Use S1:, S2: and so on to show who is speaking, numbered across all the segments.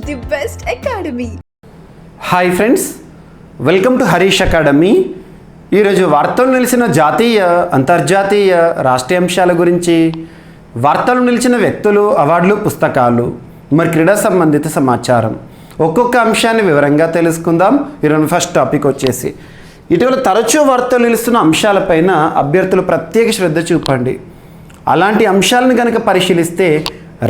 S1: the best academy.
S2: Hi friends, welcome to Harish academy. ఈరోజు వార్తలు నిలిచిన జాతీయ, అంతర్జాతీయ, రాష్ట్రీయ అంశాల గురించి, వార్తలు నిలిచిన వ్యక్తులు, అవార్డులు, పుస్తకాలు, మరి క్రీడా సంబంధిత సమాచారం, ఒక్కొక్క అంశాన్ని వివరంగా తెలుసుకుందాం. ఈరోజు ఫస్ట్ టాపిక్ వచ్చేసి ఇటీవల తరచూ వార్తలు నిలుస్తున్న అంశాలపైన అభ్యర్థులు ప్రత్యేక శ్రద్ధ చూపండి. అలాంటి అంశాలను కనుక పరిశీలిస్తే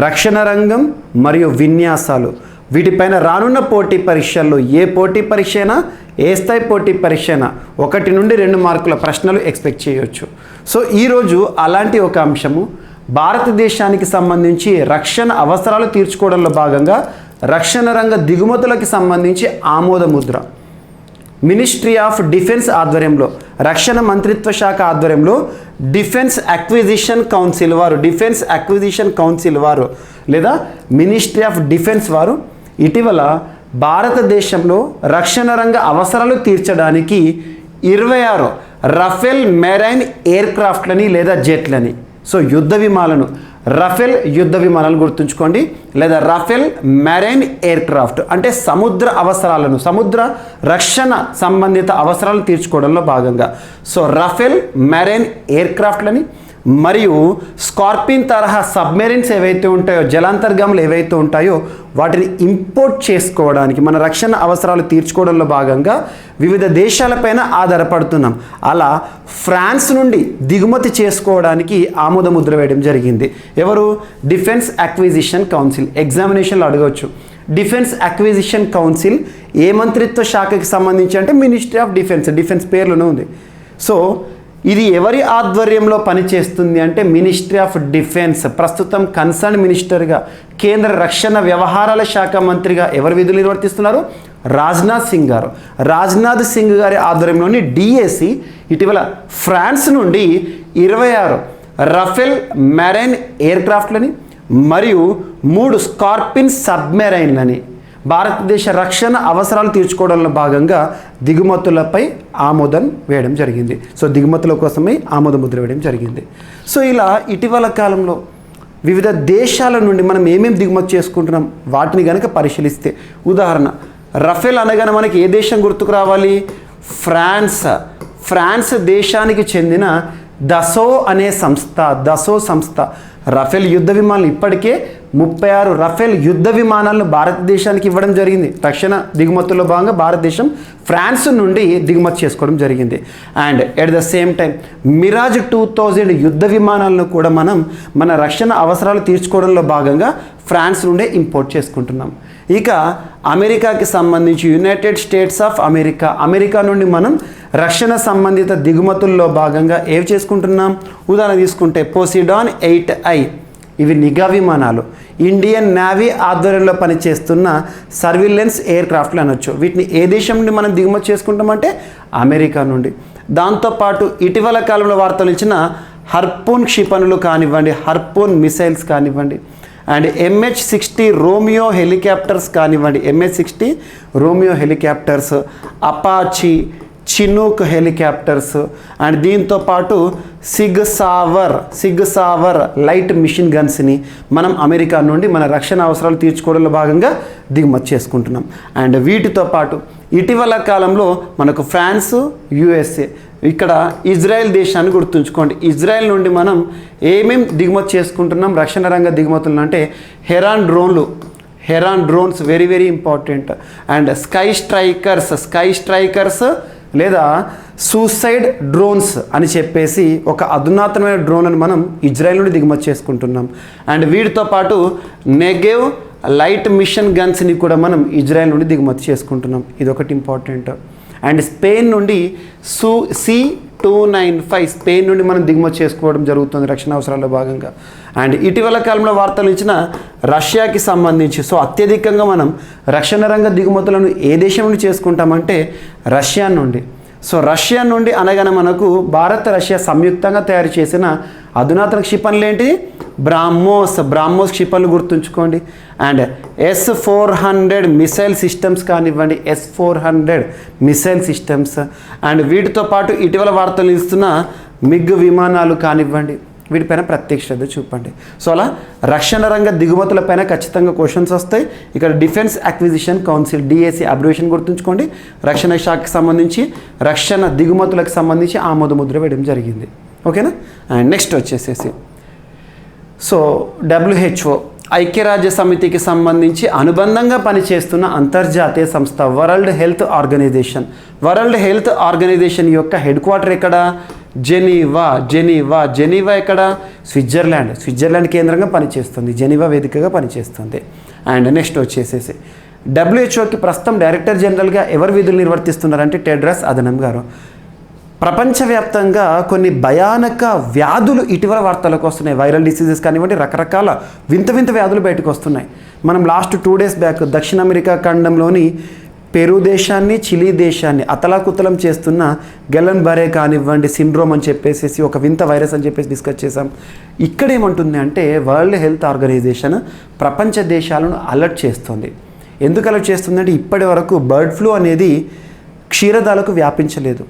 S2: రక్షణ రంగం మరియు విన్యాసాలు, వీటిపైన రానున్న పోటీ పరీక్షల్లో ఏ పోటీ పరీక్ష అయినా, ఏ స్థాయి పోటీ పరీక్ష అయినా 1 నుండి 2 మార్కుల ప్రశ్నలు ఎక్స్పెక్ట్ చేయవచ్చు. సో ఈరోజు అలాంటి ఒక అంశము, భారతదేశానికి సంబంధించి రక్షణ అవసరాలు తీర్చుకోవడంలో భాగంగా రక్షణ రంగ దిగుమతులకు సంబంధించి ఆమోద ముద్ర మినిస్ట్రీ ఆఫ్ డిఫెన్స్ ఆధ్వర్యంలో, రక్షణ మంత్రిత్వ శాఖ ఆధ్వర్యంలో డిఫెన్స్ అక్విజిషన్ కౌన్సిల్ వారు లేదా మినిస్ట్రీ ఆఫ్ డిఫెన్స్ వారు ఇటీవల భారతదేశంలో రక్షణ రంగ అవసరాలు తీర్చడానికి 26 రఫేల్ మెరైన్ ఎయిర్ క్రాఫ్ట్లని లేదా జెట్లని, సో యుద్ధ విమానాలను, రఫేల్ యుద్ధ విమానాలు గుర్తుంచుకోండి, లేదా రఫేల్ మెరైన్ ఎయిర్ క్రాఫ్ట్ అంటే సముద్ర అవసరాలను, సముద్ర రక్షణ సంబంధిత అవసరాలు తీర్చుకోవడంలో భాగంగా, సో రఫేల్ మెరైన్ ఎయిర్ క్రాఫ్ట్లని మరియు స్కార్పిన్ తరహా సబ్మెరైన్స్ ఏవైతే ఉంటాయో, జలాంతర్గాములు ఏవైతే ఉంటాయో వాటిని ఇంపోర్ట్ చేసుకోవడానికి, మన రక్షణ అవసరాలు తీర్చుకోవడంలో భాగంగా వివిధ దేశాలపైన ఆధారపడుతున్నాం. అలా ఫ్రాన్స్ నుండి దిగుమతి చేసుకోవడానికి ఆమోద ముద్ర వేయడం జరిగింది. ఎవరు? Defence acquisition council. ఎగ్జామినేషన్లో అడగవచ్చు, డిఫెన్స్ అక్విజిషన్ కౌన్సిల్ ఏ మంత్రిత్వ శాఖకి సంబంధించి అంటే మినిస్ట్రీ ఆఫ్ డిఫెన్స్ పేర్లోనే ఉంది. సో ఇది ఎవరి ఆధ్వర్యంలో పనిచేస్తుంది అంటే మినిస్ట్రీ ఆఫ్ డిఫెన్స్. ప్రస్తుతం కన్సర్న్ మినిస్టర్గా, కేంద్ర రక్షణ వ్యవహారాల శాఖ మంత్రిగా ఎవరు విధులు నిర్వర్తిస్తున్నారు? రాజ్నాథ్ సింగ్ గారి ఆధ్వర్యంలోని డిఏసి ఇటీవల ఫ్రాన్స్ నుండి 26 రఫేల్ మెరైన్ ఎయిర్ క్రాఫ్ట్లని మరియు 3 స్కార్పిన్ సబ్మెరైన్లని భారతదేశ రక్షణ అవసరాలు తీర్చుకోవడంలో భాగంగా దిగుమతులపై ఆమోదం వేయడం జరిగింది. సో దిగుమతుల కోసమే ఆమోద ముద్ర వేయడం జరిగింది. సో ఇలా ఇటీవల కాలంలో వివిధ దేశాల నుండి మనం ఏమేమి దిగుమతి చేసుకుంటున్నాం వాటిని కనుక పరిశీలిస్తే, ఉదాహరణ రఫేల్ అనగానే మనకి ఏ దేశం గుర్తుకు రావాలి? ఫ్రాన్స్ దేశానికి చెందిన దసో సంస్థ రఫేల్ యుద్ధ విమానాలు ఇప్పటికే 36 రఫేల్ యుద్ధ విమానాలను భారతదేశానికి ఇవ్వడం జరిగింది. రక్షణ దిగుమతుల్లో భాగంగా భారతదేశం ఫ్రాన్స్ నుండి దిగుమతి చేసుకోవడం జరిగింది. And at the same time Mirage 2000 యుద్ధ విమానాలను కూడా మనం మన రక్షణ అవసరాలు తీర్చుకోవడంలో భాగంగా ఫ్రాన్స్ నుండే ఇంపోర్ట్ చేసుకుంటున్నాం. ఇక అమెరికాకి సంబంధించి యునైటెడ్ స్టేట్స్ ఆఫ్ అమెరికా నుండి మనం రక్షణ సంబంధిత దిగుమతుల్లో భాగంగా ఏవి చేసుకుంటున్నాం? ఉదాహరణ తీసుకుంటే పోసిడాన్ 8I, ఇవి నిఘా విమానాలు, ఇండియన్ నేవీ ఆధ్వర్యంలో పనిచేస్తున్న సర్విలెన్స్ ఎయిర్ క్రాఫ్ట్లు అనొచ్చు. వీటిని ఏ దేశం నుండి మనం దిగుమతి చేసుకుంటామంటే అమెరికా నుండి. దాంతోపాటు ఇటీవల కాలంలో వార్తలు ఇచ్చిన హర్పూన్ క్షిపణులు కానివ్వండి, హర్పూన్ మిసైల్స్ కానివ్వండి, అండ్ MH-60 రోమియో హెలికాప్టర్స్ కానివ్వండి, MH-60 Romeo helicopters, Apache, Chinook helicopters, and దీంతో పాటు సిగ్ సావర్ లైట్ మిషన్ గన్స్ని మనం అమెరికా నుండి మన రక్షణ అవసరాలు తీర్చుకోవడంలో భాగంగా దిగుమతి చేసుకుంటున్నాం. అండ్ వీటితో పాటు ఇటీవల కాలంలో మనకు ఫ్రాన్స్, USA, ఇక్కడ ఇజ్రాయెల్ దేశాన్ని గుర్తుంచుకోండి. ఇజ్రాయెల్ నుండి మనం ఏమేం దిగుమతి చేసుకుంటున్నాం రక్షణ రంగ దిగుమతులను అంటే heron drones very very important, and sky strikers లేదా సూసైడ్ డ్రోన్స్ అని చెప్పేసి ఒక అధునాతనమైన డ్రోన్లను మనం ఇజ్రాయెల్ నుండి దిగుమతి చేసుకుంటున్నాం. అండ్ వీటితో పాటు నెగెవ్ లైట్ మిషన్ గన్స్ని కూడా మనం ఇజ్రాయెల్ నుండి దిగుమతి చేసుకుంటున్నాం. ఇది ఒకటి ఇంపార్టెంట్. అండ్ స్పెయిన్ నుండి C-295 స్పెయిన్ నుండి మనం దిగుమతి చేసుకోవడం జరుగుతుంది రక్షణ అవసరాల్లో భాగంగా. అండ్ ఇటీవల కాలంలో వార్తలు ఇచ్చిన రష్యాకి సంబంధించి, సో అత్యధికంగా మనం రక్షణ రంగ దిగుమతులను ఏ దేశం నుండి చేసుకుంటామంటే రష్యా నుండి. సో రష్యా నుండి అనగానే మనకు భారత్, రష్యా సంయుక్తంగా తయారు చేసిన అధునాతన క్షిపణులు ఏంటి? బ్రాహ్మోస్ క్షిపణులు గుర్తుంచుకోండి. అండ్ S-400 మిసైల్ సిస్టమ్స్ కానివ్వండి, S-400 మిసైల్ సిస్టమ్స్. అండ్ వీటితో పాటు ఇటీవల వార్తలు ఇస్తున్న మిగ్ విమానాలు కానివ్వండి, వీటిపైన ప్రత్యేక శ్రద్ధ చూపండి. సో అలా రక్షణ రంగ దిగుమతులపైన ఖచ్చితంగా క్వశ్చన్స్ వస్తాయి. ఇక్కడ defence acquisition council DAC abbreviation గుర్తుంచుకోండి. రక్షణ శాఖకి సంబంధించి రక్షణ దిగుమతులకు సంబంధించి ఆమోద ముద్ర వేయడం జరిగింది. ఓకేనా. అండ్ నెక్స్ట్ వచ్చేసేసి సో WHO ఐక్యరాజ్య సమితికి సంబంధించి అనుబంధంగా పనిచేస్తున్న అంతర్జాతీయ సంస్థ world health organization. World health organization యొక్క హెడ్ క్వార్టర్ ఎక్కడ? జెనీవా ఎక్కడ? స్విట్జర్లాండ్ కేంద్రంగా పనిచేస్తుంది, జెనీవా వేదికగా పనిచేస్తుంది. అండ్ నెక్స్ట్ వచ్చేసేసి WHOకి ప్రస్తుతం డైరెక్టర్ జనరల్గా ఎవరు విధులు నిర్వర్తిస్తున్నారంటే టెడ్రస్ అదనం గారు. ప్రపంచవ్యాప్తంగా కొన్ని భయానక వ్యాధులు ఇటీవల వార్తలకు వస్తున్నాయి. వైరల్ డిసీజెస్ కానివ్వండి, రకరకాల వింత వ్యాధులు బయటకు వస్తున్నాయి. మనం లాస్ట్ 2 days బ్యాక్ దక్షిణ అమెరికా ఖండంలోని పెరు దేశాన్ని, చిలీ దేశాన్ని అతలాకుతలం చేస్తున్న గెలన్ బరే కానివ్వండి సిండ్రోమ్ అని చెప్పేసి ఒక వింత వైరస్ అని చెప్పేసి డిస్కస్ చేసాం. ఇక్కడ ఏమంటుంది అంటే వరల్డ్ హెల్త్ ఆర్గనైజేషన్ ప్రపంచ దేశాలను అలర్ట్ చేస్తుంది. ఎందుకు అలర్ట్ చేస్తుందంటే ఇప్పటి వరకు బర్డ్ ఫ్లూ అనేది క్షీరదాలకు వ్యాపించలేదు.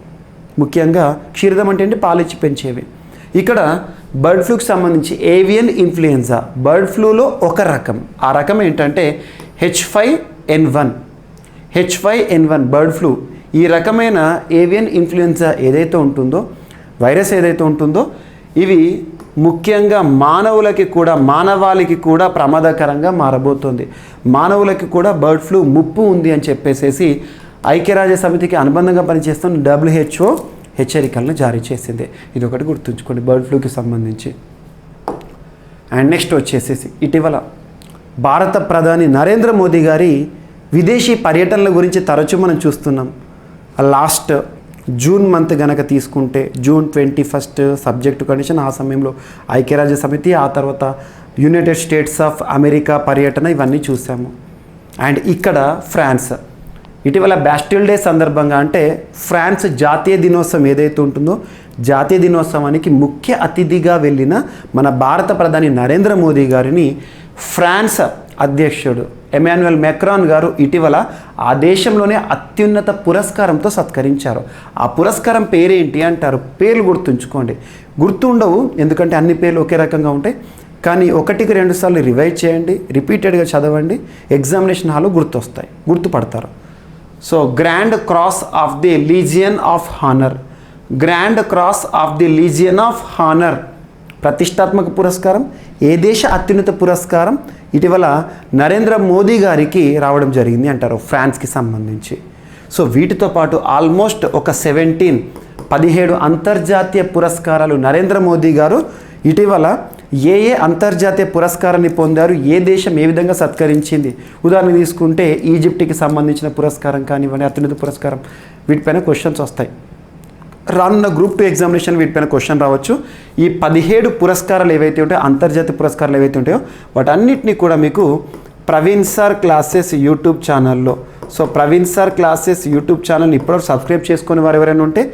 S2: ముఖ్యంగా క్షీరదం అంటే ఏంటి? పాలిచ్చి పెంచేవి. ఇక్కడ బర్డ్ ఫ్లూకి సంబంధించి ఏవియన్ ఇన్ఫ్లుయెన్జా బర్డ్ ఫ్లూలో ఒక రకం. ఆ రకం ఏంటంటే H5N1 బర్డ్ ఫ్లూ. ఈ రకమైన ఏవియన్ ఇన్ఫ్లుయెన్జా ఏదైతే ఉంటుందో, వైరస్ ఏదైతే ఉంటుందో, ఇవి ముఖ్యంగా మానవాళికి కూడా ప్రమాదకరంగా మారబోతుంది. మానవులకి కూడా బర్డ్ ఫ్లూ ముప్పు ఉంది అని చెప్పేసి ఐక్యరాజ్య సమితికి అనుబంధంగా పనిచేస్తున్న WHO హెచ్చరికలను జారీ చేసింది. ఇది ఒకటి గుర్తుంచుకోండి బర్డ్ ఫ్లూకి సంబంధించి. అండ్ నెక్స్ట్ వచ్చేసేసి ఇటీవల భారత ప్రధాని నరేంద్ర మోదీ గారి విదేశీ పర్యటనల గురించి తరచూ మనం చూస్తున్నాం. లాస్ట్ జూన్ మంత్ గనక తీసుకుంటే June 21 సబ్జెక్టు కండిషన్, ఆ సమయంలో ఐక్యరాజ్య సమితి, ఆ తర్వాత యునైటెడ్ స్టేట్స్ ఆఫ్ అమెరికా పర్యటన, ఇవన్నీ చూసాము. అండ్ ఇక్కడ ఫ్రాన్స్ ఇటీవల బ్యాస్టిల్ డే సందర్భంగా అంటే ఫ్రాన్స్ జాతీయ దినోత్సవం ఏదైతే ఉంటుందో జాతీయ దినోత్సవానికి ముఖ్య అతిథిగా వెళ్ళిన మన భారత ప్రధాని నరేంద్ర మోదీ గారిని ఫ్రాన్స్ అధ్యక్షుడు ఎమాన్యుయల్ మెక్రాన్ గారు ఇటీవల ఆ దేశంలోనే అత్యున్నత పురస్కారంతో సత్కరించారు. ఆ పురస్కారం పేరేంటి అంటారు? పేర్లు గుర్తుంచుకోండి. గుర్తుండవు ఎందుకంటే అన్ని పేర్లు ఒకే రకంగా ఉంటాయి. కానీ 1కి 2 సార్లు రివైజ్ చేయండి, రిపీటెడ్గా చదవండి, ఎగ్జామినేషన్ హాల్లో గుర్తొస్తాయి, గుర్తుపడతారు. So grand cross of the legion of honour, grand cross of the legion of honour ప్రతిష్టాత్మక పురస్కారం. ఏ దేశ అత్యున్నత పురస్కారం? ఇటీవల నరేంద్ర మోదీ గారికి రావడం జరిగింది అంటారు ఫ్రాన్స్కి సంబంధించి. సో వీటితో పాటు ఆల్మోస్ట్ ఒక 17 అంతర్జాతీయ పురస్కారాలు నరేంద్ర మోదీ గారు ఇటీవల ఏ అంతర్జాతీయ పురస్కారాన్ని పొందారు, ఏ దేశం ఏ విధంగా సత్కరించింది. ఉదాహరణ తీసుకుంటే ఈజిప్ట్కి సంబంధించిన పురస్కారం కానివ్వండి, అత్యున్నత పురస్కారం, వీటిపైన క్వశ్చన్స్ వస్తాయి. రానున్న Group 2 ఎగ్జామినేషన్ వీటిపైన క్వశ్చన్ రావచ్చు. ఈ 17 పురస్కారాలు ఏవైతే ఉంటాయో, అంతర్జాతీయ పురస్కారాలు ఏవైతే ఉంటాయో వాటన్నిటినీ కూడా మీకు ప్రవీణ్ సార్ క్లాసెస్ యూట్యూబ్ ఛానల్లో, so Praveen sir classes YouTube ఛానల్ని ఇప్పటివరకు సబ్స్క్రైబ్ చేసుకుని వారు ఎవరైనా ఉంటే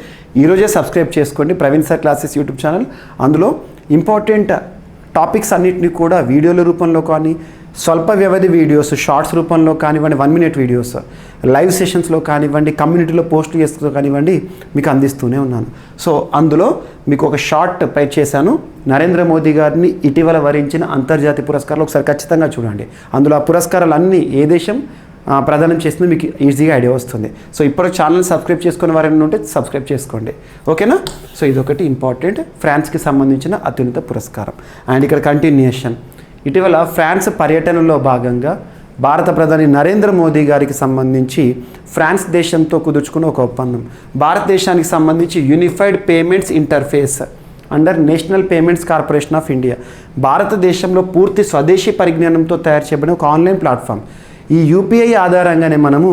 S2: ఈరోజే సబ్స్క్రైబ్ చేసుకోండి Praveen sir classes YouTube channel. అందులో ఇంపార్టెంట్ టాపిక్స్ అన్నిటినీ కూడా వీడియోల రూపంలో కానీ, స్వల్ప వ్యవధి వీడియోస్ షార్ట్స్ రూపంలో కానివ్వండి, 1 minute వీడియోస్ లైవ్ సెషన్స్లో కానివ్వండి, కమ్యూనిటీలో పోస్ట్ చేస్తూ కానివ్వండి మీకు అందిస్తూనే ఉన్నాను. సో అందులో మీకు ఒక షార్ట్ పై చేశాను, నరేంద్ర మోదీ గారిని ఇటీవల వరించిన అంతర్జాతీయ పురస్కారాలు ఒకసారి ఖచ్చితంగా చూడండి. అందులో ఆ పురస్కారాలు అన్నీ ఏ దేశం ప్రదానం చేస్తుందో మీకు ఈజీగా ఐడియా వస్తుంది. సో ఇప్పుడు ఛానల్ సబ్స్క్రైబ్ చేసుకునే వారైనా ఉంటే సబ్స్క్రైబ్ చేసుకోండి, ఓకేనా. సో ఇదొకటి ఇంపార్టెంట్ ఫ్రాన్స్కి సంబంధించిన అత్యున్నత పురస్కారం. అండ్ ఇక్కడ కంటిన్యూషన్, ఇటీవల ఫ్రాన్స్ పర్యటనలో భాగంగా భారత ప్రధాని నరేంద్ర మోదీ గారికి సంబంధించి ఫ్రాన్స్ దేశంతో కుదుర్చుకున్న ఒక ఒప్పందం, భారతదేశానికి సంబంధించి unified payments interface under national payments corporation of India, భారతదేశంలో పూర్తి స్వదేశీ పరిజ్ఞానంతో తయారు చేయబడిన ఒక ఆన్లైన్ ప్లాట్ఫామ్. ఈ UPI ఆధారంగానే మనము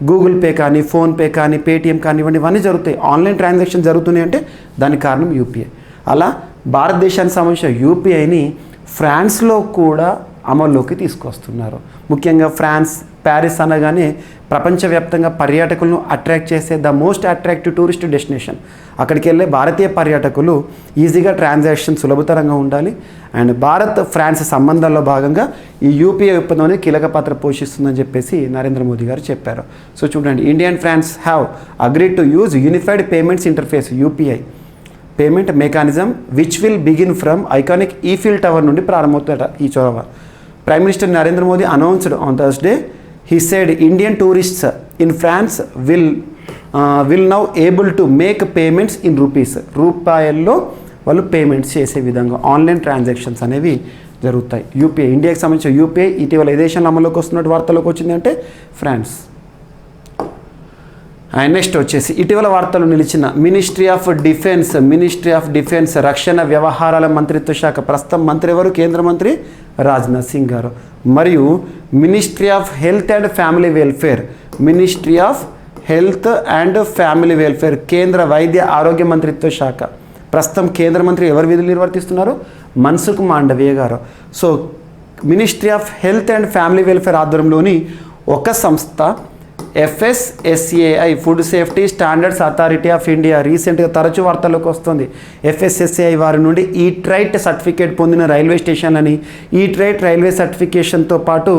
S2: గూగుల్ పే కానీ, ఫోన్పే కానీ, పేటిఎం కానివ్వండి, ఇవన్నీ జరుగుతాయి. ఆన్లైన్ ట్రాన్సాక్షన్ జరుగుతున్నాయి అంటే దానికి కారణం UPI. అలా భారతదేశానికి సంబంధించిన UPIని ఫ్రాన్స్లో కూడా అమల్లోకి తీసుకొస్తున్నారు. ముఖ్యంగా ఫ్రాన్స్, ప్యారిస్ అనగానే ప్రపంచవ్యాప్తంగా పర్యాటకులను అట్రాక్ట్ చేసే the most attractive tourist destination. అక్కడికి వెళ్ళే భారతీయ పర్యాటకులు ఈజీగా ట్రాన్సాక్షన్ సులభతరంగా ఉండాలి. అండ్ భారత్ ఫ్రాన్స్ సంబంధాల్లో భాగంగా ఈ UPI ఒప్పందం అనేది కీలక పాత్ర పోషిస్తుందని చెప్పేసి నరేంద్ర మోదీ గారు చెప్పారు. సో చూడండి, India and France have agreed to use unified payments interface UPI payment mechanism which will begin from iconic Eiffel tower నుండి ప్రారంభమవుతుందట ఈ చొరవ. Prime minister Narendra Modi announced on Thursday. He said Indian tourists in France will now able to make payments in rupees. రూపాయల్లో వాళ్ళు payments చేసే విధంగా online transactions అనేవి జరుగుతాయి. యూపీఐ, ఇండియాకి సంబంధించిన యూపీఐ ఇటీవల ఏ దేశంలో అమల్లోకి వస్తున్నట్టు వార్తలోకి వచ్చింది అంటే ఫ్రాన్స్. అండ్ నెక్స్ట్ వచ్చేసి ఇటీవల వార్తలు నిలిచిన మినిస్ట్రీ ఆఫ్ డిఫెన్స్ రక్షణ వ్యవహారాల మంత్రిత్వ శాఖ, ప్రస్తుతం మంత్రి ఎవరు? కేంద్ర మంత్రి రాజ్నాథ్ సింగ్ గారు. మరియు ministry of health and family welfare కేంద్ర వైద్య ఆరోగ్య మంత్రిత్వ శాఖ, ప్రస్తుతం కేంద్ర మంత్రి ఎవరు విధులు నిర్వర్తిస్తున్నారు? మన్సుఖ్ మాండవీయ గారు. So ministry of health and family welfare ఆధ్వర్యంలోని ఒక సంస్థ FSSAI food safety standards authority of India, రీసెంట్గా తరచూ వార్తల్లోకి వస్తుంది. FSSAI వారి నుండి ఈట్ రైట్ సర్టిఫికేట్ పొందిన రైల్వే స్టేషన్లని, ఈట్ రైట్ రైల్వే సర్టిఫికేషన్తో పాటు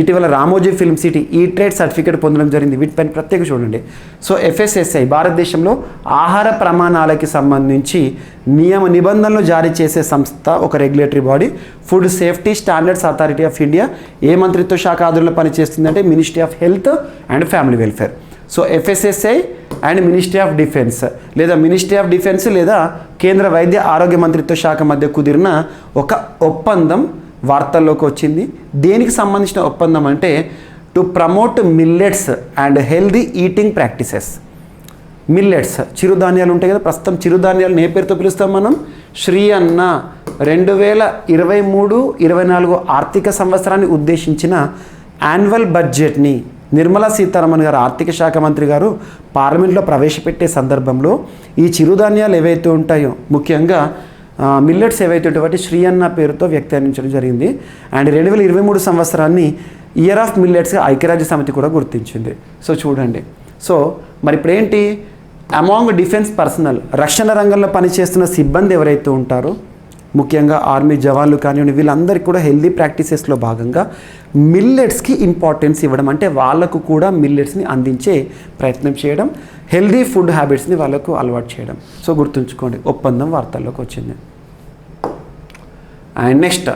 S2: ఇటీవల Ramoji film city eat right certificate పొందడం జరిగింది. వీటిపైన ప్రత్యేక చూడండి. సో FSSAI భారతదేశంలో ఆహార ప్రమాణాలకి సంబంధించి నియమ నిబంధనలు జారీ చేసే సంస్థ, ఒక regulatory body. Food safety standards authority of India ఏ మంత్రిత్వ శాఖ ఆధ్వర్యంలో పనిచేస్తుందంటే ministry of health and family welfare. So FSSAI and ministry of defence లేదా కేంద్ర వైద్య ఆరోగ్య మంత్రిత్వ శాఖ మధ్య కుదిరిన ఒక ఒప్పందం వార్తల్లోకి వచ్చింది. దేనికి సంబంధించిన ఒప్పందం అంటే to promote millets and healthy eating practices. Millets చిరుధాన్యాలు ఉంటాయి కదా, ప్రస్తుతం చిరుధాన్యాలు ఏ పేరుతో పిలుస్తాం మనం? శ్రీ అన్న 2023-24 ఆర్థిక సంవత్సరాన్ని ఉద్దేశించిన యాన్యువల్ బడ్జెట్ని నిర్మలా సీతారామన్ గారు, ఆర్థిక శాఖ మంత్రి గారు పార్లమెంట్లో ప్రవేశపెట్టే సందర్భంలో ఈ చిరుధాన్యాలు ఏవైతే ఉంటాయో, ముఖ్యంగా మిల్లెట్స్ ఏవైతే ఉంటాయో వాటి శ్రీ అన్న పేరుతో వ్యాఖ్యానించడం జరిగింది. అండ్ 2023 సంవత్సరాన్ని ఇయర్ ఆఫ్ మిల్లెట్స్గా ఐక్యరాజ్య సమితి కూడా గుర్తించింది. సో చూడండి. సో మరి ఇప్పుడు ఏంటి? అమాంగ్ డిఫెన్స్ పర్సనల్, రక్షణ రంగంలో పనిచేస్తున్న సిబ్బంది ఎవరైతే ఉంటారో, ముఖ్యంగా ఆర్మీ జవాన్లు కానివ్వండి, వీళ్ళందరికీ కూడా హెల్దీ ప్రాక్టీసెస్లో భాగంగా మిల్లెట్స్కి ఇంపార్టెన్స్ ఇవ్వడం, అంటే వాళ్ళకు కూడా మిల్లెట్స్ని అందించే ప్రయత్నం చేయడం, హెల్దీ ఫుడ్ హ్యాబిట్స్ని వాళ్ళకు అలవాటు చేయడం. సో గుర్తుంచుకోండి, ఒప్పందం వార్తల్లోకి వచ్చింది. అండ్ నెక్స్ట్,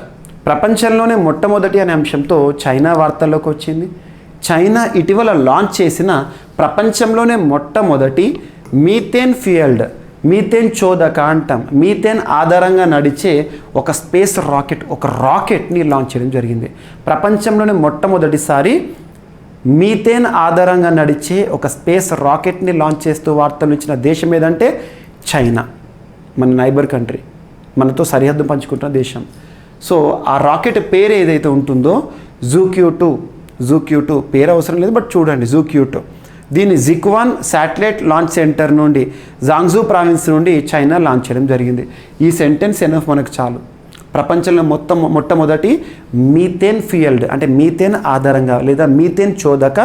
S2: ప్రపంచంలోనే మొట్టమొదటి అనే అంశంతో చైనా వార్తల్లోకి వచ్చింది. చైనా ఇటీవల లాంచ్ చేసిన ప్రపంచంలోనే మొట్టమొదటి మీథేన్ చోదక అంటాం, మీథేన్ ఆధారంగా నడిచే ఒక స్పేస్ రాకెట్, ఒక రాకెట్ని లాంచ్ చేయడం జరిగింది. ప్రపంచంలోనే మొట్టమొదటిసారి మీథేన్ ఆధారంగా నడిచే ఒక స్పేస్ రాకెట్ని లాంచ్ చేస్తూ వార్తలు ఇచ్చిన దేశం ఏదంటే చైనా, మన నైబర్ కంట్రీ, మనతో సరిహద్దు పంచుకుంటున్న దేశం. సో ఆ రాకెట్ పేరు ఏదైతే ఉంటుందో జూక్యూ 2 పేరు అవసరం లేదు, బట్ చూడండి జూక్యూ 2. దీన్ని జిక్వాన్ శాటిలైట్ లాంచ్ సెంటర్ నుండి, జాంగ్జూ ప్రావిన్స్ నుండి చైనా లాంచ్ చేయడం జరిగింది. ఈ సెంటెన్స్ ఎనఫ్ మనకు చాలు. ప్రపంచంలో మొట్టమొదటి మీథేన్ ఫ్యూయల్డ్, అంటే మీథేన్ ఆధారంగా లేదా మీథేన్ చోదక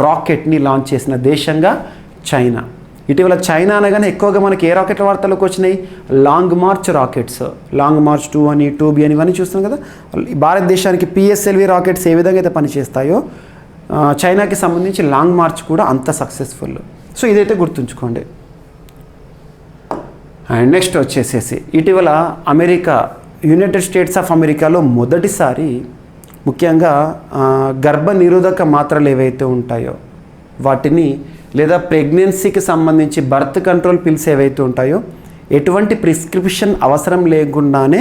S2: రాకెట్ని లాంచ్ చేసిన దేశంగా చైనా. ఇటీవల చైనా అనగానే ఎక్కువగా మనకి ఏ రాకెట్ల వార్తలకు వచ్చినాయి? Long march rockets, long march 2 అని 2B అని ఇవన్నీ చూస్తున్నాం కదా. భారతదేశానికి PSLV రాకెట్స్ ఏ విధంగా అయితే పనిచేస్తాయో చైనాకి సంబంధించి లాంగ్ మార్చ్ కూడా అంత సక్సెస్ఫుల్. సో ఇదైతే గుర్తుంచుకోండి. అండ్ నెక్స్ట్ వచ్చేసేసి ఇటీవల యునైటెడ్ స్టేట్స్ ఆఫ్ అమెరికాలో మొదటిసారి ముఖ్యంగా గర్భ నిరోధక మాత్రలు ఏవైతే ఉంటాయో వాటిని, లేదా ప్రెగ్నెన్సీకి సంబంధించి బర్త్ కంట్రోల్ పిల్స్ ఏవైతే ఉంటాయో ఎటువంటి ప్రిస్క్రిప్షన్ అవసరం లేకుండానే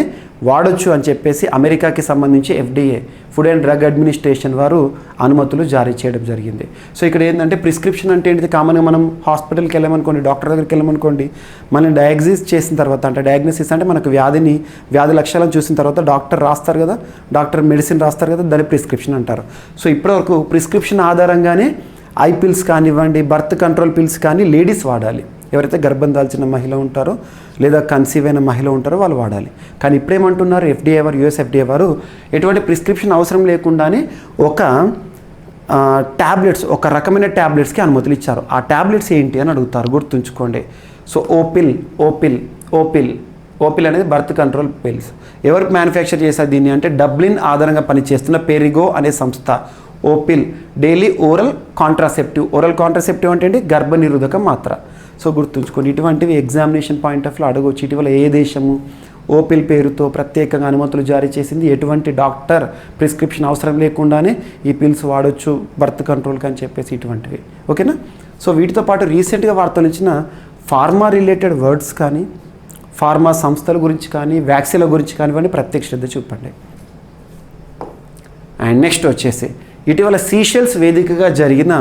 S2: వాడొచ్చు అని చెప్పేసి అమెరికాకి సంబంధించి FDA, food and drug administration వారు అనుమతులు జారీ చేయడం జరిగింది. సో ఇక్కడ ఏంటంటే ప్రిస్క్రిప్షన్ అంటే ఏంటిది? కామన్గా మనం హాస్పిటల్కి వెళ్ళామనుకోండి, డాక్టర్ దగ్గరికి వెళ్ళామనుకోండి, మనల్ని డయాగ్నోసిస్ చేసిన తర్వాత, అంటే డయాగ్నోసిస్ అంటే మనకు వ్యాధి లక్షణాలను చూసిన తర్వాత డాక్టర్ రాస్తారు కదా, డాక్టర్ మెడిసిన్ రాస్తారు కదా, దాన్ని ప్రిస్క్రిప్షన్ అంటారు. సో ఇప్పటివరకు ప్రిస్క్రిప్షన్ ఆధారంగానే ఐ పిల్స్ కానివ్వండి, బర్త్ కంట్రోల్ పిల్స్ కానీ లేడీస్ వాడాలి. ఎవరైతే గర్భం దాల్చిన మహిళ ఉంటారో లేదా కన్సీవ్ అయిన మహిళ ఉంటారో వాళ్ళు వాడాలి. కానీ ఇప్పుడేమంటున్నారు US FDA వారు ఎటువంటి ప్రిస్క్రిప్షన్ అవసరం లేకుండానే ఒక ట్యాబ్లెట్స్, ఒక రకమైన ట్యాబ్లెట్స్కి అనుమతులు ఇచ్చారు. ఆ ట్యాబ్లెట్స్ ఏంటి అని అడుగుతారు, గుర్తుంచుకోండి. సో ఓపిల్ అనేది బర్త్ కంట్రోల్ పిల్స్. ఎవరికి మ్యానుఫ్యాక్చర్ చేశారు దీన్ని అంటే డబ్లిన్ ఆధారంగా పనిచేస్తున్న పెరిగో అనే సంస్థ. ఓపిల్ డైలీ ఓరల్ కాంట్రాసెప్టివ్ అంటే ఏంటి? గర్భ నిరోధక మాత్ర. సో గుర్తుంచుకోండి, ఇటువంటివి ఎగ్జామినేషన్ పాయింట్ ఆఫ్ వ్యూ అడగవచ్చు. ఇటీవల ఏ దేశము ఓపిల్ పేరుతో ప్రత్యేకంగా అనుమతులు జారీ చేసింది, ఎటువంటి డాక్టర్ ప్రిస్క్రిప్షన్ అవసరం లేకుండానే ఈ పిల్స్ వాడొచ్చు బర్త్ కంట్రోల్కి అని చెప్పేసి ఇటువంటివి. ఓకేనా? సో వీటితో పాటు రీసెంట్గా వార్తలు ఇచ్చిన ఫార్మా రిలేటెడ్ వర్డ్స్ కానీ, ఫార్మా సంస్థల గురించి కానీ, వ్యాక్సిన్ల గురించి కానివ్వండి ప్రత్యేక శ్రద్ధ చూపండి. అండ్ నెక్స్ట్ వచ్చేసి ఇటీవల సీషెల్స్ వేదికగా జరిగిన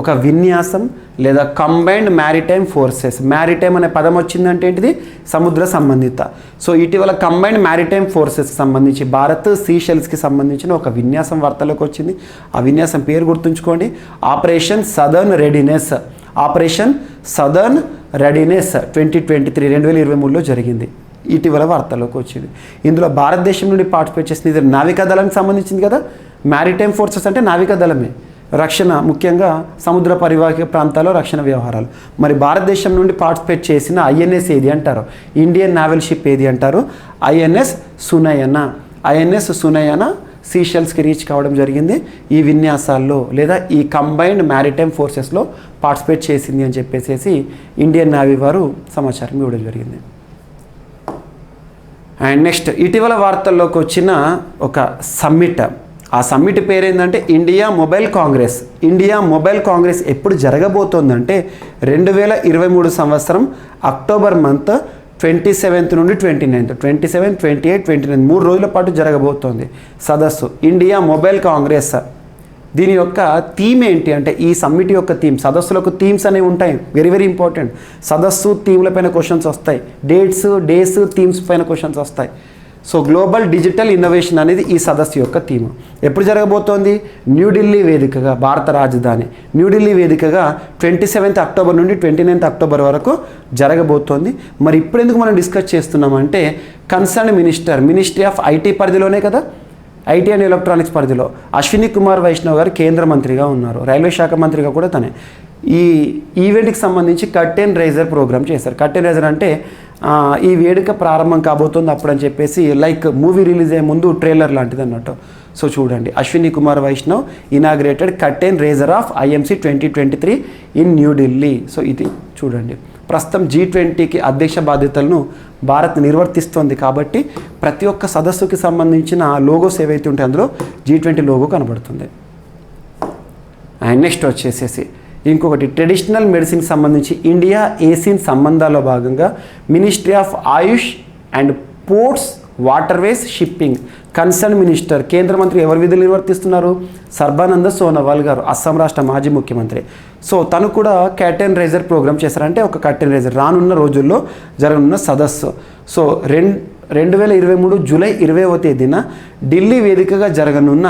S2: ఒక విన్యాసం లేదా కంబైన్డ్ మ్యారిటైమ్ ఫోర్సెస్. మ్యారిటైమ్ అనే పదం వచ్చిందంటే ఏంటిది? సముద్ర సంబంధిత. సో ఇటీవల కంబైన్డ్ మ్యారిటైమ్ ఫోర్సెస్కి సంబంధించి భారత్ సీషెల్స్కి సంబంధించిన ఒక విన్యాసం వార్తలోకి వచ్చింది. ఆ విన్యాసం పేరు గుర్తుంచుకోండి, operation southern readiness. Operation southern readiness 2023లో జరిగింది. ఇటీవల వార్తల్లోకి వచ్చింది. ఇందులో భారతదేశం నుండి పార్టిసిపేట్ చేసింది. ఇది నావికాదళానికి సంబంధించింది కదా. మ్యారిటైమ్ ఫోర్సెస్ అంటే నావికాదళమే, రక్షణ, ముఖ్యంగా సముద్ర పరివాహక ప్రాంతాల్లో రక్షణ వ్యవహారాలు. మరి భారతదేశం నుండి పార్టిసిపేట్ చేసిన ఐఎన్ఎస్ ఏది అంటారు? ఇండియన్ నావల్ షిప్ ఏది అంటారు? ఐఎన్ఎస్ సునయన. ఐఎన్ఎస్ సునయన సీషెల్స్కి రీచ్ కావడం జరిగింది. ఈ విన్యాసాల్లో లేదా ఈ కంబైన్డ్ మ్యారిటైమ్ ఫోర్సెస్లో పార్టిసిపేట్ చేసింది అని చెప్పేసి ఇండియన్ నేవీ వారు సమాచారం ఇవ్వడం జరిగింది. అండ్ నెక్స్ట్ ఇటీవల వార్తల్లోకి వచ్చిన ఒక సమ్మిట్. ఆ సమ్మిట్ పేరు ఏంటంటే India mobile Congress. India mobile Congress ఎప్పుడు జరగబోతోందంటే 2023 సంవత్సరం అక్టోబర్ మంత్ 27 నుండి 29, 27, 28, 29 3 రోజుల పాటు జరగబోతోంది సదస్సు ఇండియా మొబైల్ కాంగ్రెస్. దీని యొక్క థీమ్ ఏంటి అంటే, ఈ సమ్మిట్ యొక్క థీమ్, సదస్సులకు థీమ్స్ అనేవి ఉంటాయి, వెరీ వెరీ ఇంపార్టెంట్. సదస్సు థీమ్ల పైన క్వశ్చన్స్ వస్తాయి, డేస్ థీమ్స్ పైన క్వశ్చన్స్ వస్తాయి. సో గ్లోబల్ డిజిటల్ ఇన్నోవేషన్ అనేది ఈ సదస్సు యొక్క థీమ్. ఎప్పుడు జరగబోతోంది? న్యూఢిల్లీ వేదికగా, భారత రాజధాని న్యూఢిల్లీ వేదికగా 27 అక్టోబర్ నుండి 29 అక్టోబర్ వరకు జరగబోతోంది. మరి ఇప్పుడు ఎందుకు మనం డిస్కస్ చేస్తున్నామంటే, కన్సర్న్ మినిస్ట్రీ ఆఫ్ ఐటీ పరిధిలోనే కదా, ఐటీ అండ్ ఎలక్ట్రానిక్స్ పరిధిలో అశ్విని కుమార్ వైష్ణవ్ గారు కేంద్ర మంత్రిగా ఉన్నారు, రైల్వే శాఖ మంత్రిగా కూడా తనే. ఈ ఈవెంట్కి సంబంధించి కర్టెన్ రైజర్ ప్రోగ్రామ్ చేశారు. కర్టెన్ రైజర్ అంటే ఈ వేడుక ప్రారంభం కాబోతుంది అప్పుడు అని చెప్పేసి, లైక్ మూవీ రిలీజ్ అయ్యే ముందు ట్రైలర్ లాంటిది అన్నట్టు. సో చూడండి, Ashwini Kumar Vaishnaw inaugurated curtain raiser of IMC 2023 in New Delhi. So ఇది చూడండి, ప్రస్తుతం G20కి అధ్యక్ష బాధ్యతలను భారత్ నిర్వర్తిస్తోంది కాబట్టి ప్రతి ఒక్క సదస్సుకి సంబంధించిన లోగోస్ ఏవైతే ఉంటాయో అందులో G20 లోగో కనబడుతుంది. అండ్ నెక్స్ట్ వచ్చేసేసి ఇంకొకటి, ట్రెడిషనల్ మెడిసిన్కి సంబంధించి ఇండియా ఏసియన్ సంబంధాల్లో భాగంగా ministry of Ayush and ports, waterways, shipping concern minister, కేంద్ర మంత్రి ఎవరు విధులు నిర్వర్తిస్తున్నారు? సర్బానంద సోనోవాల్ గారు, అస్సాం రాష్ట్ర మాజీ ముఖ్యమంత్రి. సో తను కూడా కర్టెన్ రైజర్ ప్రోగ్రామ్ చేశారంటే, ఒక కర్టెన్ రైజర్ రానున్న రోజుల్లో జరగనున్న సదస్సు. సో 2023 జూలై 20వ తేదీన ఢిల్లీ వేదికగా జరగనున్న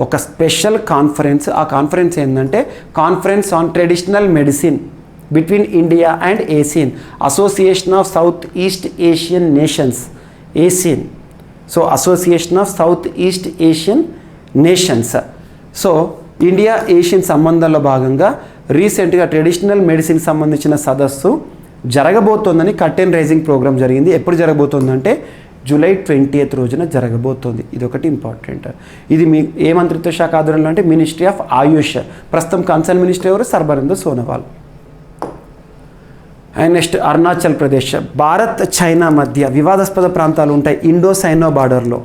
S2: ఒక స్పెషల్ కాన్ఫరెన్స్. ఆ కాన్ఫరెన్స్ ఏంటంటే conference on traditional medicine between India and ASEAN, association of south east Asian nations, ASEAN. So association of south east Asian nations. So India Asian సంబంధాల్లో భాగంగా రీసెంట్గా ట్రెడిషనల్ మెడిసిన్కి సంబంధించిన సదస్సు జరగబోతోందని కర్టెన్ రైజింగ్ ప్రోగ్రామ్ జరిగింది. ఎప్పుడు జరగబోతోందంటే July 20th రోజున జరగబోతోంది. ఇది ఒకటి ఇంపార్టెంట్. ఇది మీ ఏ మంత్రిత్వ శాఖ ఆధ్వర్యంలో అంటే మినిస్ట్రీ ఆఫ్ ఆయుష్. ప్రస్తుతం కన్సర్న్ మినిస్టర్ ఎవరు? Sarbananda Sonowal. And next Arunachal Pradesh. Bharat China మధ్య వివాదాస్పద ప్రాంతాలు ఉంటాయి ఇండో సైనో బార్డర్లో,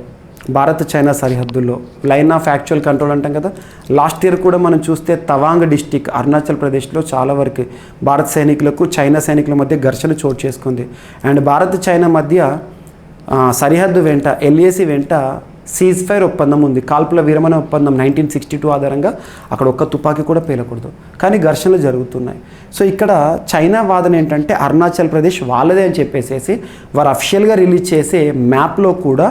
S2: భారత్ చైనా సరిహద్దుల్లో లైన్ ఆఫ్ యాక్చువల్ కంట్రోల్ అంటాం కదా. లాస్ట్ ఇయర్ కూడా మనం చూస్తే తవాంగ్ డిస్టిక్ అరుణాచల్ ప్రదేశ్లో చాలా వరకు భారత సైనికులకు చైనా సైనికుల మధ్య ఘర్షణ చోటు చేసుకుంది. అండ్ భారత్ చైనా మధ్య సరిహద్దు వెంట LAC వెంట సీజ్ ఫైర్ ఒప్పందం ఉంది, కాల్పుల విరమణ ఒప్పందం 1962 ఆధారంగా. అక్కడ ఒక్క తుపాకీ కూడా పేలకూడదు, కానీ ఘర్షణలు జరుగుతున్నాయి. సో ఇక్కడ చైనా వాదన ఏంటంటే అరుణాచల్ ప్రదేశ్ వాళ్ళదే అని చెప్పేసి వారు అఫిషియల్గా రిలీజ్ చేసే మ్యాప్లో కూడా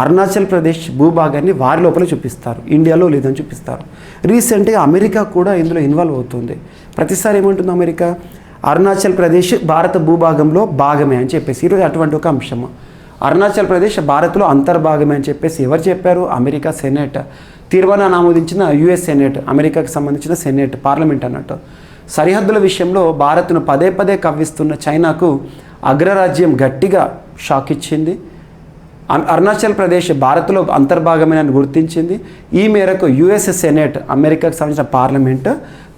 S2: అరుణాచల్ ప్రదేశ్ భూభాగాన్ని వారి లోపల చూపిస్తారు, ఇండియాలో లేదని చూపిస్తారు. రీసెంట్గా అమెరికా కూడా ఇందులో ఇన్వాల్వ్ అవుతుంది. ప్రతిసారి ఏమంటుంది అమెరికా? అరుణాచల్ ప్రదేశ్ భారత భూభాగంలో భాగమే అని చెప్పేసి. ఈరోజు అటువంటి ఒక అంశము, అరుణాచల్ ప్రదేశ్ భారత్లో అంతర్భాగమే అని చెప్పేసి ఎవరు చెప్పారు? అమెరికా సెనేట్ తీర్మానాన్ని ఆమోదించిన US సెనేట్, అమెరికాకి సంబంధించిన సెనేట్, పార్లమెంట్ అన్నట్టు. సరిహద్దుల విషయంలో భారత్ను పదే పదే కవ్విస్తున్న చైనాకు అగ్రరాజ్యం గట్టిగా షాక్ ఇచ్చింది. అరుణాచల్ ప్రదేశ్ భారత్లో అంతర్భాగమేనని గుర్తించింది. ఈ మేరకు US సెనేట్, అమెరికాకు సంబంధించిన పార్లమెంట్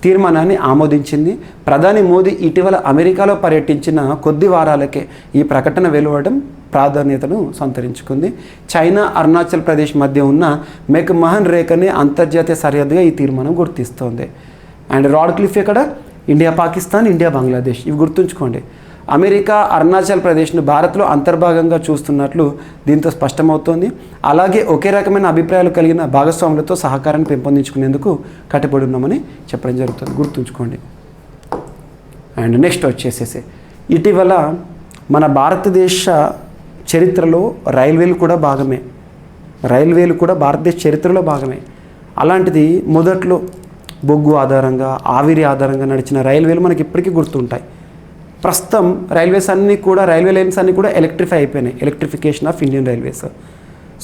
S2: తీర్మానాన్ని ఆమోదించింది. ప్రధాని మోదీ ఇటీవల అమెరికాలో పర్యటించిన కొద్ది వారాలకే ఈ ప్రకటన వెలువడడం ప్రాధాన్యతను సంతరించుకుంది. చైనా, అరుణాచల్ ప్రదేశ్ మధ్య ఉన్న మెక్మహన్ రేఖని అంతర్జాతీయ సరిహద్దుగా ఈ తీర్మానం గుర్తిస్తోంది. అండ్ రాడ్ క్లిఫ్ ఎక్కడ? India Pakistan, India Bangladesh. ఇవి గుర్తుంచుకోండి. అమెరికా అరుణాచల్ ప్రదేశ్ను భారత్లో అంతర్భాగంగా చూస్తున్నట్లు దీంతో స్పష్టమవుతోంది. అలాగే ఒకే రకమైన అభిప్రాయాలు కలిగిన భాగస్వాములతో సహకారాన్ని పెంపొందించుకునేందుకు కట్టుబడి ఉన్నామని చెప్పడం జరుగుతుంది. గుర్తుంచుకోండి. అండ్ నెక్స్ట్ వచ్చేసేసి ఇటీవల మన భారతదేశ చరిత్రలో రైల్వేలు కూడా భాగమే. రైల్వేలు కూడా భారతదేశ చరిత్రలో భాగమే. అలాంటిది మొదట్లో బొగ్గు ఆధారంగా, ఆవిరి ఆధారంగా నడిచిన రైల్వేలు మనకి ఇప్పటికీ గుర్తుంటాయి. ప్రస్తుతం రైల్వే లైన్స్ అన్నీ కూడా ఎలక్ట్రిఫై అయిపోయినాయి. Electrification of Indian railways.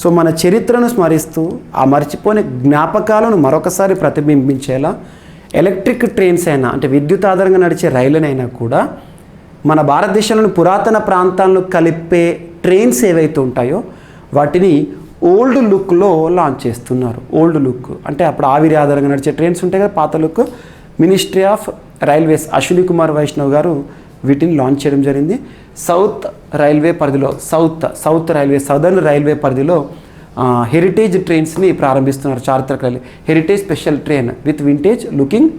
S2: So మన చరిత్రను స్మరిస్తూ ఆ మర్చిపోని జ్ఞాపకాలను మరొకసారి ప్రతిబింబించేలా ఎలక్ట్రిక్ ట్రైన్స్ అయినా, అంటే విద్యుత్ ఆధారంగా నడిచే రైళ్ళనైనా కూడా మన భారతదేశంలోని పురాతన ప్రాంతాలను కలిపే ట్రైన్స్ ఏవైతే ఉంటాయో వాటిని ఓల్డ్ లుక్లో లాంచ్ చేస్తున్నారు. ఓల్డ్ లుక్ అంటే అప్పుడు ఆవిరి ఆధారంగా నడిచే ట్రైన్స్ ఉంటాయి కదా, పాత look. Ministry of railways Ashwini Kumar Vaishnaw గారు వీటిని లాంచ్ చేయడం జరిగింది. సదర్న్ రైల్వే పరిధిలో హెరిటేజ్ ట్రైన్స్ని ప్రారంభిస్తున్నారు. చారిత్రక రైలు heritage special train with vintage looking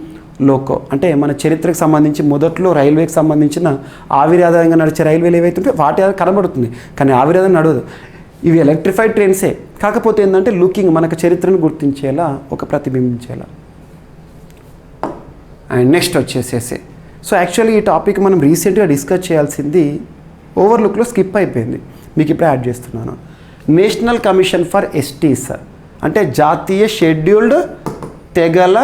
S2: loco. అంటే మన చరిత్రకు సంబంధించి మొదట్లో రైల్వేకి సంబంధించిన ఆవిరి ఆధారంగా నడిచే రైల్వేలు ఏవైతే ఉంటే వాటి ఆధారం కనబడుతుంది, కానీ ఆవిరి ఆధారం నడవదు. ఇవి ఎలక్ట్రిఫైడ్ ట్రైన్సే, కాకపోతే ఏంటంటే లుకింగ్ మనకు చరిత్రను గుర్తించేలా, ఒక ప్రతిబింబించేలా. అండ్ నెక్స్ట్ వచ్చేసేసి సో యాక్చువల్లీ ఈ టాపిక్ మనం రీసెంట్గా డిస్కస్ చేయాల్సింది ఓవర్లుక్లో స్కిప్ అయిపోయింది, మీకు ఇప్పుడే యాడ్ చేస్తున్నాను. నేషనల్ కమిషన్ ఫర్ ఎస్టీస్ అంటే జాతీయ షెడ్యూల్డ్ తెగల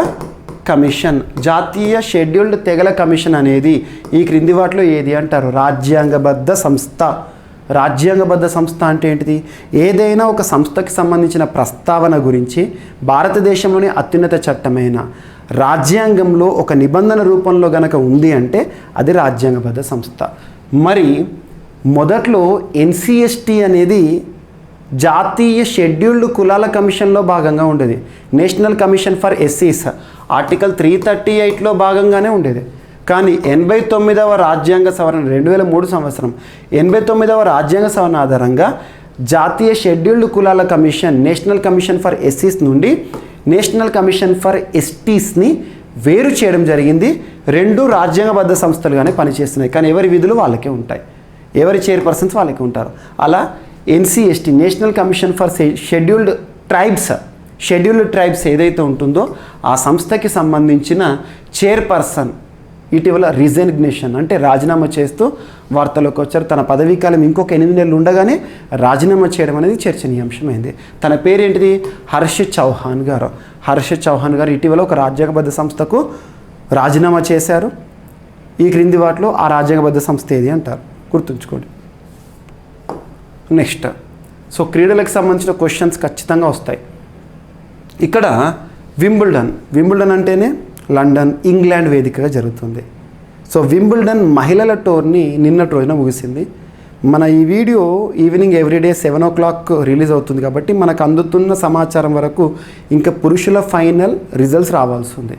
S2: కమిషన్. జాతీయ షెడ్యూల్డ్ తెగల కమిషన్ అనేది ఈ క్రింది వాటిలో ఏది అంటారు? రాజ్యాంగబద్ధ సంస్థ. రాజ్యాంగబద్ధ సంస్థ అంటే ఏంటిది? ఏదైనా ఒక సంస్థకి సంబంధించిన ప్రస్తావన గురించి భారతదేశంలోని అత్యున్నత చట్టమైన రాజ్యాంగంలో ఒక నిబంధన రూపంలో గనక ఉంది అంటే అది రాజ్యాంగబద్ధ సంస్థ. మరి మొదట్లో ఎన్సిఎస్టీ అనేది జాతీయ షెడ్యూల్డ్ కులాల కమిషన్లో భాగంగా ఉండేది. నేషనల్ కమిషన్ ఫర్ ఎస్సీస్ ఆర్టికల్ 338లో భాగంగానే ఉండేది. కానీ 89వ రాజ్యాంగ సవరణ 2003 సంవత్సరం 89వ రాజ్యాంగ సవరణ ఆధారంగా జాతీయ షెడ్యూల్డ్ కులాల కమిషన్ నేషనల్ కమిషన్ ఫర్ ఎస్సీస్ నుండి నేషనల్ కమిషన్ ఫర్ ఎస్టీస్ని వేరు చేయడం జరిగింది. రెండు రాజ్యాంగబద్ధ సంస్థలుగానే పనిచేస్తున్నాయి, కానీ ఎవరి విధులు వాళ్ళకే ఉంటాయి, ఎవరి చైర్పర్సన్స్ వాళ్ళకే ఉంటారు. అలా NCST national commission for scheduled tribes ఏదైతే ఉంటుందో ఆ సంస్థకి సంబంధించిన చైర్పర్సన్ ఇటీవల రిజైగ్నేషన్ అంటే రాజీనామా చేస్తూ వార్తలోకి వచ్చారు. తన పదవీ కాలం ఇంకొక 8 నెలలు ఉండగానే రాజీనామా చేయడం అనేది చర్చనీయాంశమైంది. తన పేరేంటిది? హర్ష్ చౌహాన్ గారు ఇటీవల ఒక రాజ్యాంగబద్ధ సంస్థకు రాజీనామా చేశారు. ఈ క్రింది వాటిలో ఆ రాజ్యాంగబద్ధ సంస్థ ఏది అంటారు? గుర్తుంచుకోండి. నెక్స్ట్ సో క్రీడలకు సంబంధించిన క్వశ్చన్స్ ఖచ్చితంగా వస్తాయి. ఇక్కడ వింబుల్డన్ అంటేనే లండన్, ఇంగ్లాండ్ వేదికగా జరుగుతుంది. సో వింబుల్డన్ మహిళల టోర్నీ నిన్నటి రోజున ముగిసింది. మన ఈ video evening everyday 7 o'clock release అవుతుంది కాబట్టి మనకు అందుతున్న సమాచారం వరకు ఇంకా పురుషుల ఫైనల్ రిజల్ట్స్ రావాల్సి ఉంది.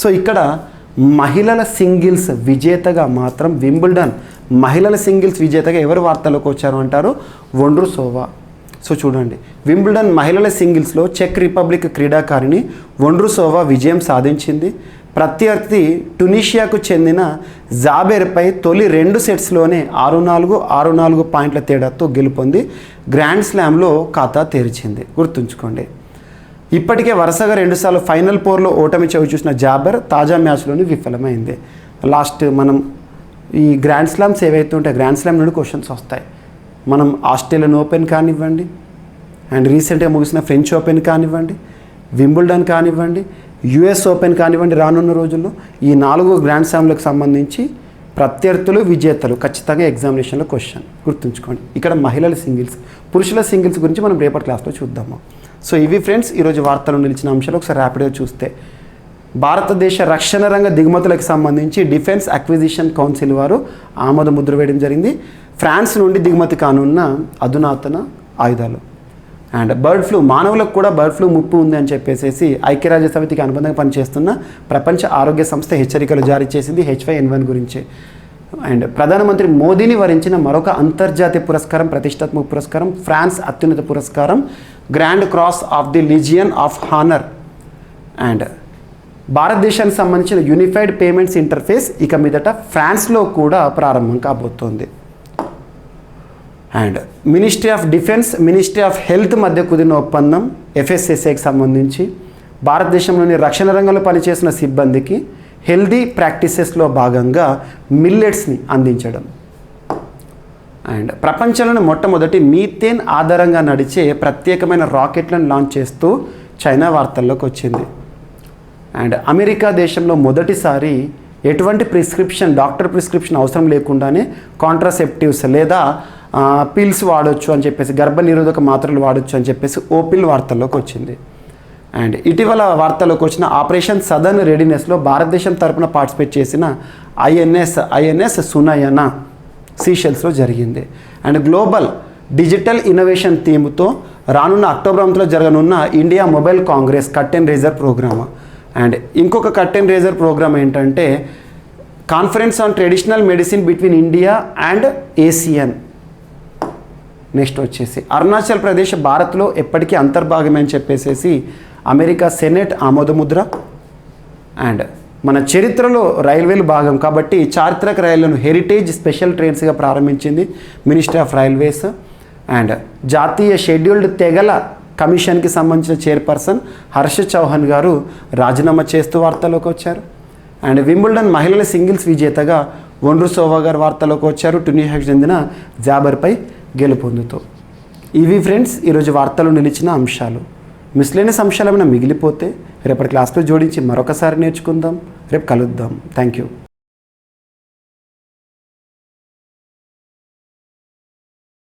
S2: సో ఇక్కడ మహిళల సింగిల్స్ విజేతగా మాత్రం వింబుల్డన్ మహిళల సింగిల్స్ విజేతగా ఎవరు వార్తలోకి వచ్చారు అంటారు? వొండ్రుసోవా. సో చూడండి, వింబుల్డన్ మహిళల సింగిల్స్లో చెక్ రిపబ్లిక్ క్రీడాకారిణి వొండ్రుసోవా విజయం సాధించింది. ప్రత్యర్థి టునీషియాకు చెందిన జాబెర్పై తొలి 2 సెట్స్లోనే 6-4, 6-4 పాయింట్ల తేడాతో గెలుపొంది గ్రాండ్ స్లామ్లో ఖాతా తెరిచింది. గుర్తుంచుకోండి, ఇప్పటికే వరుసగా 2 సార్లు ఫైనల్ 4లో ఓటమి చవి చూసిన జాబెర్ తాజా మ్యాచ్లోని విఫలమైంది. లాస్ట్ మనం ఈ గ్రాండ్ స్లామ్స్ ఏవైతే ఉంటాయి గ్రాండ్ స్లామ్ నుండి క్వశ్చన్స్ వస్తాయి. మనం ఆస్ట్రేలియన్ ఓపెన్ కానివ్వండి, అండ్ రీసెంట్గా ముగిసిన ఫ్రెంచ్ ఓపెన్ కానివ్వండి, వింబుల్డన్ కానివ్వండి, యుఎస్ ఓపెన్ కానివ్వండి, రానున్న రోజుల్లో ఈ 4 గ్రాండ్ స్లామ్లకు సంబంధించి ప్రత్యర్థులు విజేతలు ఖచ్చితంగా ఎగ్జామినేషన్లో క్వశ్చన్. గుర్తుంచుకోండి. ఇక్కడ మహిళల సింగిల్స్, పురుషుల సింగిల్స్ గురించి మనం రేపటి క్లాస్లో చూద్దాము. సో ఇవి ఫ్రెండ్స్ ఈరోజు వార్తలు నిలిచిన అంశాలు. ఒకసారి ర్యాపిడ్గా చూస్తే భారతదేశ రక్షణ రంగ దిగుమతులకు సంబంధించి డిఫెన్స్ అక్విజిషన్ కౌన్సిల్ వారు ఆమోద ముద్ర వేయడం జరిగింది. ఫ్రాన్స్ నుండి దిగుమతి కానున్న అధునాతన ఆయుధాలు. అండ్ బర్డ్ ఫ్లూ, మానవులకు కూడా బర్డ్ ఫ్లూ ముప్పు ఉంది అని చెప్పేసి ఐక్యరాజ్య సమితికి అనుబంధంగా పనిచేస్తున్న ప్రపంచ ఆరోగ్య సంస్థ హెచ్చరికలు జారీ చేసింది H5N1 గురించి. అండ్ ప్రధానమంత్రి మోదీని వరించిన మరొక అంతర్జాతీయ పురస్కారం, ప్రతిష్టాత్మక పురస్కారం, ఫ్రాన్స్ అత్యున్నత పురస్కారం grand cross of the legion of honour. And భారతదేశానికి సంబంధించిన యూనిఫైడ్ పేమెంట్స్ ఇంటర్ఫేస్ ఇక మీదట ఫ్రాన్స్లో కూడా ప్రారంభం కాబోతోంది. And ministry of defence, ministry of health మధ్య కుదిరిన ఒప్పందం FSSAకి సంబంధించి భారతదేశంలోని రక్షణ రంగంలో పనిచేసిన సిబ్బందికి హెల్దీ ప్రాక్టీసెస్లో భాగంగా మిల్లెట్స్ని అందించడం. అండ్ ప్రపంచంలోని మొట్టమొదటి మీథేన్ ఆధారంగా నడిచే ప్రత్యేకమైన రాకెట్లను లాంచ్ చేస్తూ చైనా వార్తల్లోకి వచ్చింది. అండ్ అమెరికా దేశంలో మొదటిసారి ఎటువంటి డాక్టర్ ప్రిస్క్రిప్షన్ అవసరం లేకుండానే కాంట్రాసెప్టివ్స్ లేదా పిల్స్ వాడొచ్చు అని చెప్పేసి, గర్భనిరోధక మాత్రలు వాడొచ్చు అని చెప్పేసి ఓపిల్ వార్తల్లోకి వచ్చింది. అండ్ ఇటీవల వార్తల్లోకి వచ్చిన ఆపరేషన్ సదర్న్ రెడీనెస్లో భారతదేశం తరపున పార్టిసిపేట్ చేసిన ఐఎన్ఎస్ సునయన సీషెల్స్లో జరిగింది. అండ్ గ్లోబల్ డిజిటల్ ఇన్నోవేషన్ థీమ్తో రానున్న అక్టోబర్ 9 జరగనున్న India mobile congress curtain raiser program. And ఇంకొక కట్ అండ్ రేజర్ ప్రోగ్రామ్ ఏంటంటే conference on traditional medicine between India and ASEAN. Next వచ్చేసి అరుణాచల్ ప్రదేశ్ భారత్లో ఎప్పటికీ అంతర్భాగమే అని చెప్పేసి అమెరికా సెనెట్ ఆమోదముద్ర. అండ్ మన చరిత్రలో రైల్వేలు భాగం కాబట్టి చారిత్రక రైళ్లను హెరిటేజ్ స్పెషల్ ట్రైన్స్గా ప్రారంభించింది మినిస్ట్రీ ఆఫ్ రైల్వేస్. అండ్ జాతీయ షెడ్యూల్డ్ తెగల కమిషన్కి సంబంధించిన చైర్పర్సన్ హర్ష చౌహాన్ గారు రాజీనామా చేస్తూ వార్తలోకి వచ్చారు. అండ్ వింబుల్డన్ మహిళల సింగిల్స్ విజేతగా వొండ్రుసోవా గారు వార్తలోకి వచ్చారు, ట్యునీషియాకు చెందిన జాబర్పై గెలుపొందుతూ. ఇవి ఫ్రెండ్స్ ఈరోజు వార్తలు నిలిచిన అంశాలు. మిస్లేనియస్ అంశాలు ఏమైనా మిగిలిపోతే రేపటి క్లాస్లో జోడించి మరొకసారి నేర్చుకుందాం. రేపు కలుద్దాం. Thank you.